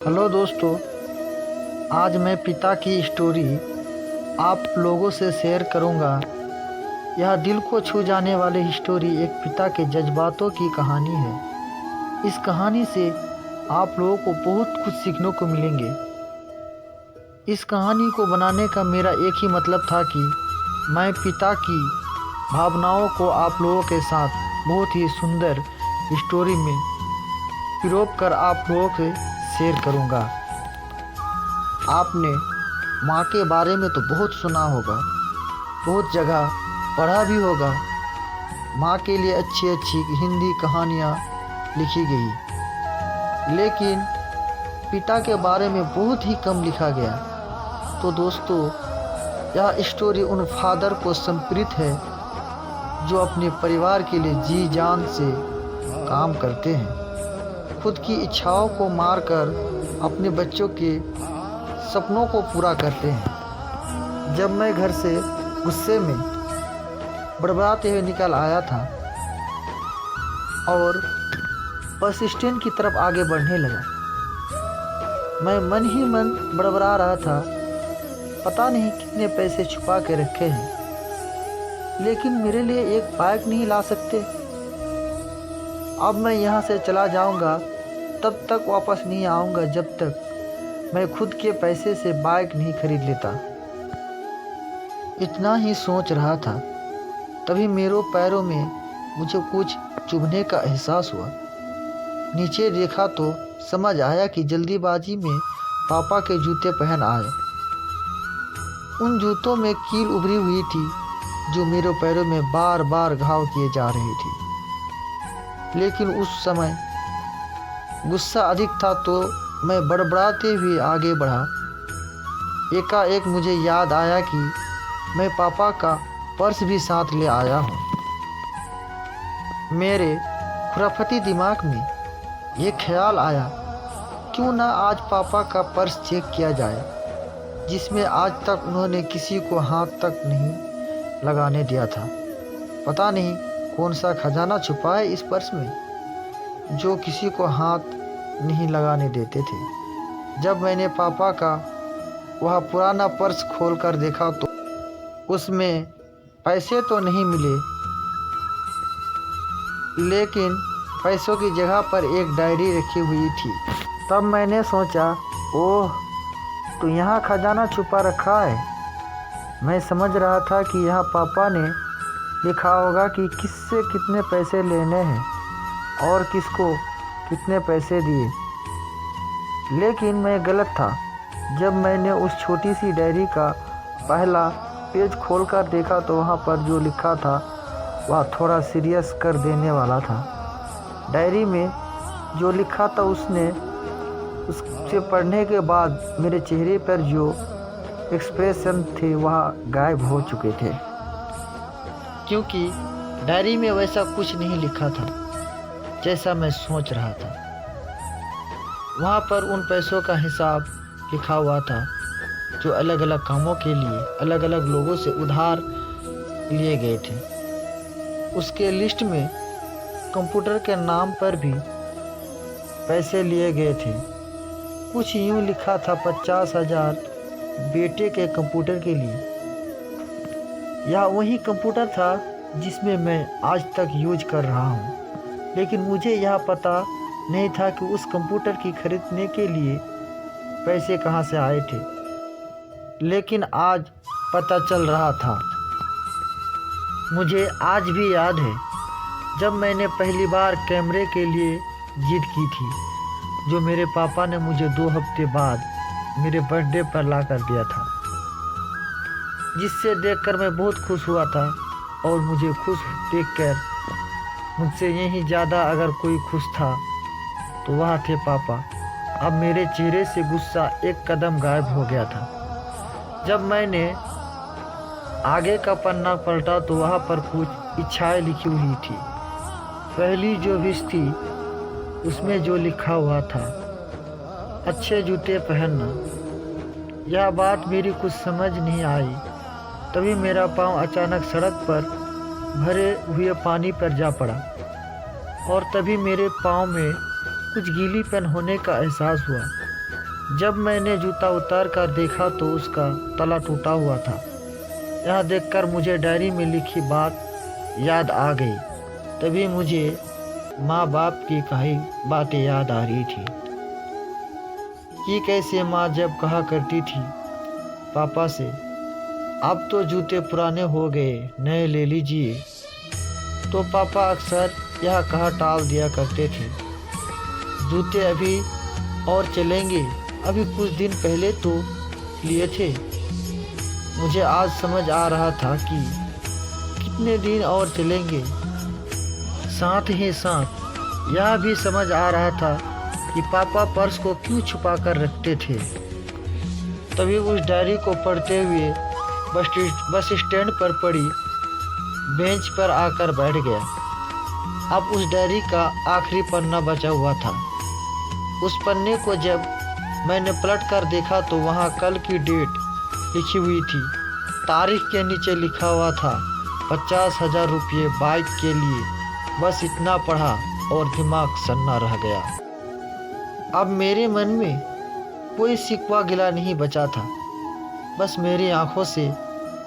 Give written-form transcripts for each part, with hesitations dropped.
Hello दोस्तों, आज मैं पिता की स्टोरी आप लोगों से शेयर करूंगा। यह दिल को छू जाने वाली स्टोरी एक पिता के जज्बातों की कहानी है। इस कहानी से आप लोगों को बहुत कुछ सीखने को मिलेंगे। इस कहानी को बनाने का मेरा एक ही मतलब था कि मैं पिता की भावनाओं को आप लोगों के साथ बहुत ही सुंदर स्टोरी में पिरोप कर आप लोगों से शेयर करूंगा। आपने माँ के बारे में तो बहुत सुना होगा, बहुत जगह पढ़ा भी होगा। माँ के लिए अच्छी अच्छी हिंदी कहानियाँ लिखी गई, लेकिन पिता के बारे में बहुत ही कम लिखा गया। तो दोस्तों, यह स्टोरी उन फादर को समर्पित है जो अपने परिवार के लिए जी जान से काम करते हैं, खुद की इच्छाओं को मारकर अपने बच्चों के सपनों को पूरा करते हैं। जब मैं घर से गुस्से में बड़बड़ाते हुए निकल आया था और बस स्टैंड की तरफ आगे बढ़ने लगा, मैं मन ही मन बड़बड़ा रहा था। पता नहीं कितने पैसे छुपा के रखे हैं, लेकिन मेरे लिए एक बाइक नहीं ला सकते। अब मैं यहाँ से चला जाऊँगा, तब तक वापस नहीं आऊँगा जब तक मैं खुद के पैसे से बाइक नहीं खरीद लेता। इतना ही सोच रहा था, तभी मेरे पैरों में मुझे कुछ चुभने का एहसास हुआ। नीचे देखा तो समझ आया कि जल्दीबाजी में पापा के जूते पहन आए। उन जूतों में कील उभरी हुई थी जो मेरे पैरों में बार बार घाव किए जा रही थी। लेकिन उस समय गुस्सा अधिक था तो मैं बड़बड़ाते हुए आगे बढ़ा। एकाएक मुझे याद आया कि मैं पापा का पर्स भी साथ ले आया हूँ। मेरे खुराफती दिमाग में ये ख्याल आया, क्यों ना आज पापा का पर्स चेक किया जाए, जिसमें आज तक उन्होंने किसी को हाथ तक नहीं लगाने दिया था। पता नहीं कौन सा खजाना छुपा है इस पर्स में जो किसी को हाथ नहीं लगाने देते थे। जब मैंने पापा का वह पुराना पर्स खोलकर देखा तो उसमें पैसे तो नहीं मिले, लेकिन पैसों की जगह पर एक डायरी रखी हुई थी। तब मैंने सोचा, ओह, तो यहाँ खजाना छुपा रखा है। मैं समझ रहा था कि यहाँ पापा ने लिखा होगा कि किससे कितने पैसे लेने हैं और किसको कितने पैसे दिए, लेकिन मैं गलत था। जब मैंने उस छोटी सी डायरी का पहला पेज खोलकर देखा तो वहाँ पर जो लिखा था वह थोड़ा सीरियस कर देने वाला था। डायरी में जो लिखा था उससे पढ़ने के बाद मेरे चेहरे पर जो एक्सप्रेशन थे वह गायब हो चुके थे, क्योंकि डायरी में वैसा कुछ नहीं लिखा था जैसा मैं सोच रहा था। वहाँ पर उन पैसों का हिसाब लिखा हुआ था जो अलग अलग कामों के लिए अलग अलग लोगों से उधार लिए गए थे। उसके लिस्ट में कंप्यूटर के नाम पर भी पैसे लिए गए थे। कुछ यूँ लिखा था 50,000 बेटे के कंप्यूटर के लिए। यह वही कंप्यूटर था जिसमें मैं आज तक यूज कर रहा हूँ, लेकिन मुझे यह पता नहीं था कि उस कंप्यूटर की खरीदने के लिए पैसे कहाँ से आए थे। लेकिन आज पता चल रहा था। मुझे आज भी याद है जब मैंने पहली बार कैमरे के लिए जिद की थी, जो मेरे पापा ने मुझे 2 हफ्ते बाद मेरे बर्थडे पर ला कर दिया था, जिससे देखकर मैं बहुत खुश हुआ था। और मुझे खुश देखकर मुझसे यही ज़्यादा अगर कोई खुश था तो वह थे पापा। अब मेरे चेहरे से गुस्सा एक कदम गायब हो गया था। जब मैंने आगे का पन्ना पलटा तो वहाँ पर कुछ इच्छाएं लिखी हुई थी। पहली जो विश थी उसमें जो लिखा हुआ था, अच्छे जूते पहनना। यह बात मेरी कुछ समझ नहीं आई। तभी मेरा पाँव अचानक सड़क पर भरे हुए पानी पर जा पड़ा और तभी मेरे पाँव में कुछ गीलीपन होने का एहसास हुआ। जब मैंने जूता उतार कर देखा तो उसका तला टूटा हुआ था। यह देखकर मुझे डायरी में लिखी बात याद आ गई। तभी मुझे माँ बाप की कही बातें याद आ रही थी कि कैसे माँ जब कहा करती थी पापा से, अब तो जूते पुराने हो गए, नए ले लीजिए, तो पापा अक्सर यह कहा टाल दिया करते थे, जूते अभी और चलेंगे, अभी कुछ दिन पहले तो लिए थे। मुझे आज समझ आ रहा था कि कितने दिन और चलेंगे। साथ ही साथ यह भी समझ आ रहा था कि पापा पर्स को क्यों छुपा कर रखते थे। तभी उस डायरी को पढ़ते हुए बस स्टैंड पर पड़ी बेंच पर आकर बैठ गया। अब उस डायरी का आखिरी पन्ना बचा हुआ था। उस पन्ने को जब मैंने पलट कर देखा तो वहाँ कल की डेट लिखी हुई थी। तारीख के नीचे लिखा हुआ था 50,000 रुपये बाइक के लिए। बस इतना पढ़ा और दिमाग सन्ना रह गया। अब मेरे मन में कोई शिकवा गिला नहीं बचा था। बस मेरी आंखों से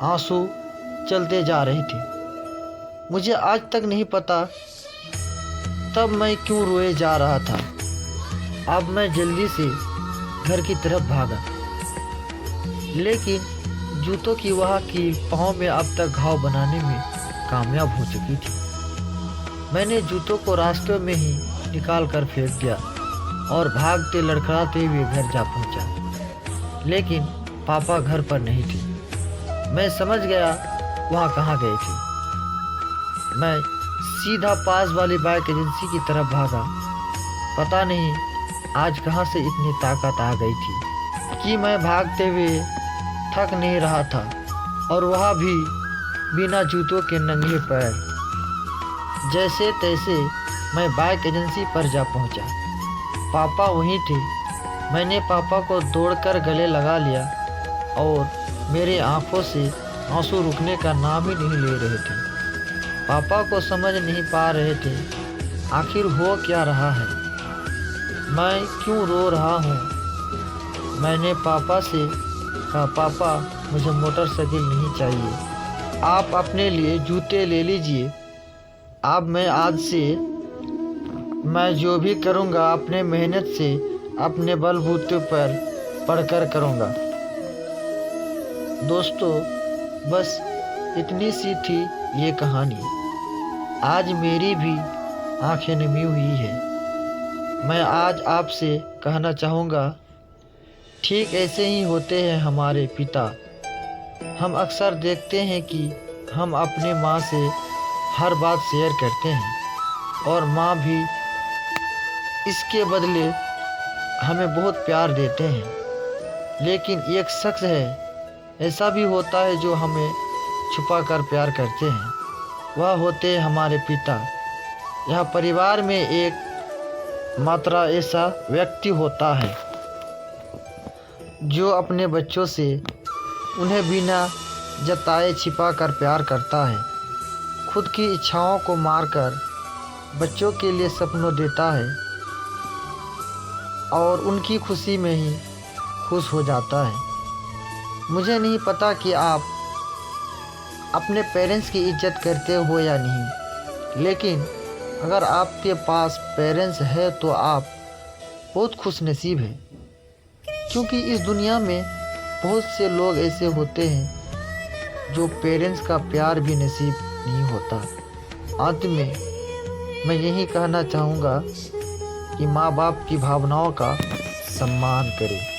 आंसू चलते जा रहे थे। मुझे आज तक नहीं पता तब मैं क्यों रोए जा रहा था। अब मैं जल्दी से घर की तरफ भागा, लेकिन जूतों की वह कील पाँव में अब तक घाव बनाने में कामयाब हो चुकी थी। मैंने जूतों को रास्ते में ही निकाल कर फेंक दिया और भागते लड़खड़ाते हुए घर जा पहुंचा। लेकिन पापा घर पर नहीं थे। मैं समझ गया वहाँ कहाँ गए थे। मैं सीधा पास वाली बाइक एजेंसी की तरफ भागा। पता नहीं आज कहाँ से इतनी ताकत आ गई थी कि मैं भागते हुए थक नहीं रहा था, और वह भी बिना जूतों के नंगे पैर। जैसे तैसे मैं बाइक एजेंसी पर जा पहुंचा। पापा वहीं थे। मैंने पापा को दौड़कर गले लगा लिया और मेरे आंखों से आंसू रुकने का नाम ही नहीं ले रहे थे। पापा को समझ नहीं पा रहे थे आखिर हो क्या रहा है, मैं क्यों रो रहा हूँ। मैंने पापा से कहा, पापा मुझे मोटरसाइकिल नहीं चाहिए, आप अपने लिए जूते ले लीजिए। अब मैं आज से मैं जो भी करूँगा अपने मेहनत से अपने बलबूते पर पढ़कर करूँगा। दोस्तों, बस इतनी सी थी ये कहानी। आज मेरी भी आंखें नमी हुई है। मैं आज आपसे कहना चाहूँगा, ठीक ऐसे ही होते हैं हमारे पिता। हम अक्सर देखते हैं कि हम अपने माँ से हर बात शेयर करते हैं और माँ भी इसके बदले हमें बहुत प्यार देते हैं। लेकिन एक शख्स है ऐसा भी होता है जो हमें छुपा कर प्यार करते हैं। वह होते हैं हमारे पिता। यह परिवार में एक मात्र ऐसा व्यक्ति होता है जो अपने बच्चों से उन्हें बिना जताए छिपा कर प्यार करता है। खुद की इच्छाओं को मारकर बच्चों के लिए सपनों देता है और उनकी खुशी में ही खुश हो जाता है। मुझे नहीं पता कि आप अपने पेरेंट्स की इज्जत करते हो या नहीं, लेकिन अगर आपके पास पेरेंट्स है तो आप बहुत खुशनसीब हैं, क्योंकि इस दुनिया में बहुत से लोग ऐसे होते हैं जो पेरेंट्स का प्यार भी नसीब नहीं होता। अंत में मैं यही कहना चाहूँगा कि माँ बाप की भावनाओं का सम्मान करें।